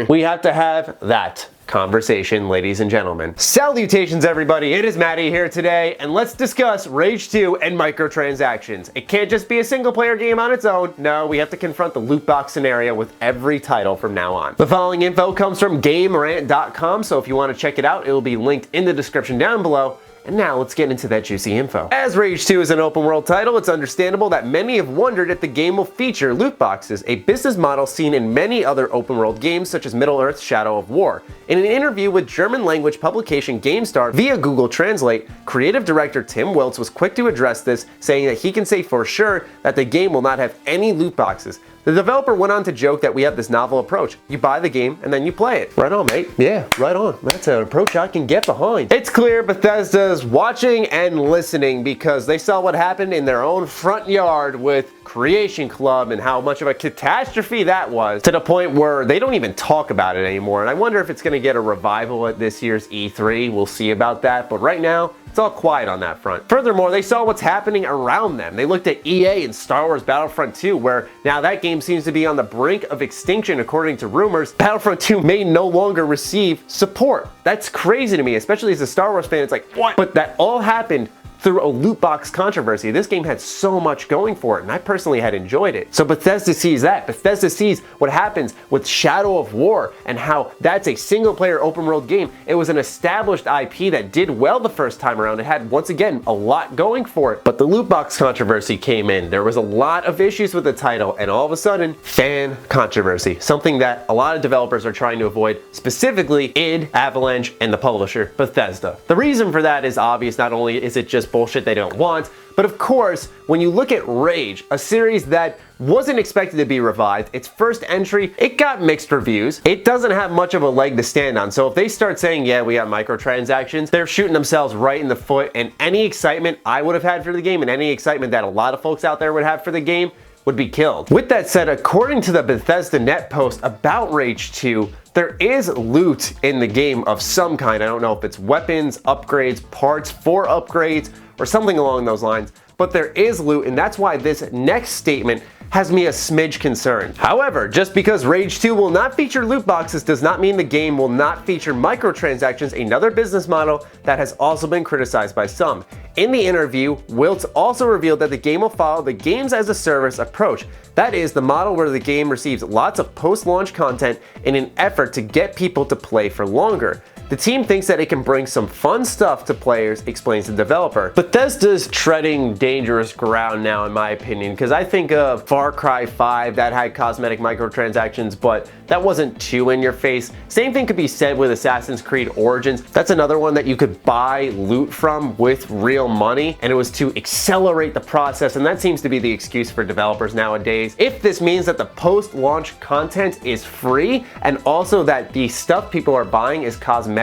we have to have that conversation, ladies and gentlemen. Salutations, everybody. It is Matty here today, and let's discuss Rage 2 and microtransactions. It can't just be a single player game on its own. No, we have to confront the loot box scenario with every title from now on. The following info comes from GameRant.com, so if you want to check it out, it will be linked in the description down below. And now let's get into that juicy info. As Rage 2 is an open world title, it's understandable that many have wondered if the game will feature loot boxes, a business model seen in many other open world games such as Middle-earth: Shadow of War. In an interview with German language publication GameStar via Google Translate, creative director Tim Wiltz was quick to address this, saying that he can say for sure that the game will not have any loot boxes. The developer went on to joke that we have this novel approach. You buy the game and then you play it. Right on, mate. Yeah, right on. That's an approach I can get behind. It's clear Bethesda's watching and listening because they saw what happened in their own front yard with Creation Club and how much of a catastrophe that was, to the point where they don't even talk about it anymore. And I wonder if it's going to get a revival at this year's E3. We'll see about that. But right now, it's all quiet on that front. Furthermore, they saw what's happening around them. They looked at EA and Star Wars Battlefront 2, where now that game seems to be on the brink of extinction according to rumors. Battlefront 2 may no longer receive support. That's crazy to me, especially as a Star Wars fan. It's like, what? But that all happened through a loot box controversy. This game had so much going for it, and I personally had enjoyed it. So Bethesda sees that. Bethesda sees what happens with Shadow of War and how that's a single player open world game. It was an established IP that did well the first time around. It had, once again, a lot going for it. But the loot box controversy came in. There was a lot of issues with the title, and all of a sudden, fan controversy. Something that a lot of developers are trying to avoid, specifically id, Avalanche, and the publisher, Bethesda. The reason for that is obvious. Not only is it just bullshit they don't want, but of course, when you look at Rage, a series that wasn't expected to be revived, its first entry, it got mixed reviews. It doesn't have much of a leg to stand on. So if they start saying, yeah, we got microtransactions, they're shooting themselves right in the foot, and any excitement I would have had for the game and any excitement that a lot of folks out there would have for the game would be killed. With that said, according to the Bethesda net post about Rage 2, there is loot in the game of some kind. I don't know if it's weapons, upgrades, parts for upgrades, or something along those lines, but there is loot, and that's why this next statement has me a smidge concerned. However, just because Rage 2 will not feature loot boxes does not mean the game will not feature microtransactions, another business model that has also been criticized by some. In the interview, Wiltz also revealed that the game will follow the games as a service approach. That is, the model where the game receives lots of post-launch content in an effort to get people to play for longer. The team thinks that it can bring some fun stuff to players, explains the developer. Bethesda's treading dangerous ground now, in my opinion, because I think of Far Cry 5 that had cosmetic microtransactions, but that wasn't too in your face. Same thing could be said with Assassin's Creed Origins. That's another one that you could buy loot from with real money, and it was to accelerate the process, and that seems to be the excuse for developers nowadays. If this means that the post-launch content is free, and also that the stuff people are buying is cosmetic,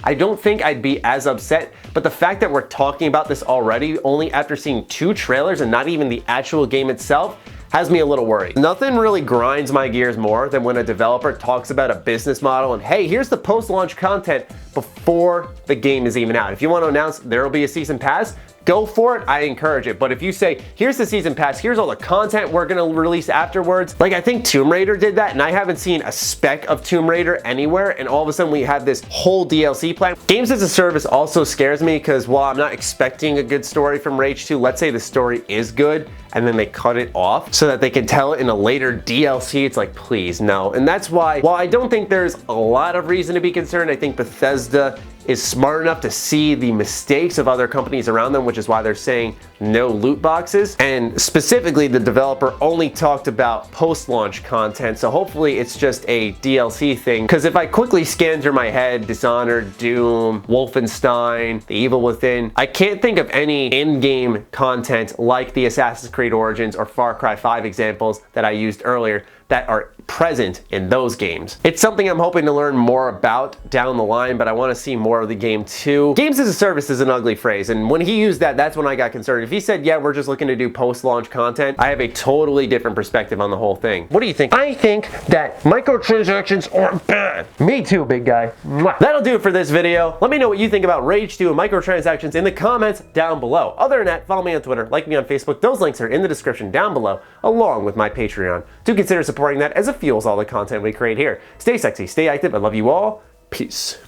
I don't think I'd be as upset, but the fact that we're talking about this already only after seeing 2 trailers and not even the actual game itself has me a little worried. Nothing really grinds my gears more than when a developer talks about a business model and, hey, here's the post-launch content before the game is even out. If you want to announce there will be a season pass, go for it, I encourage it. But if you say, here's the season pass, here's all the content we're gonna release afterwards, like I think Tomb Raider did that, and I haven't seen a speck of Tomb Raider anywhere, and all of a sudden we have this whole DLC plan. Games as a service also scares me because while I'm not expecting a good story from Rage 2, let's say the story is good, and then they cut it off so that they can tell it in a later DLC, it's like, please, no. And that's why, while I don't think there's a lot of reason to be concerned, I think Bethesda is smart enough to see the mistakes of other companies around them, which is why they're saying no loot boxes. And specifically, the developer only talked about post-launch content, so hopefully it's just a DLC thing. Because if I quickly scan through my head, Dishonored, Doom, Wolfenstein, The Evil Within, I can't think of any in-game content like the Assassin's Creed Origins or Far Cry 5 examples that I used earlier that are present in those games. It's something I'm hoping to learn more about down the line, but I want to see more of the game too. Games as a service is an ugly phrase, and when he used that, that's when I got concerned. If he said, yeah, we're just looking to do post-launch content, I have a totally different perspective on the whole thing. What do you think? I think that microtransactions are bad. Me too, big guy. Mwah. That'll do it for this video. Let me know what you think about Rage 2 and microtransactions in the comments down below. Other than that, follow me on Twitter, like me on Facebook. Those links are in the description down below, along with my Patreon. Do consider supporting that as a fuels all the content we create here. Stay sexy, stay active. I love you all. Peace.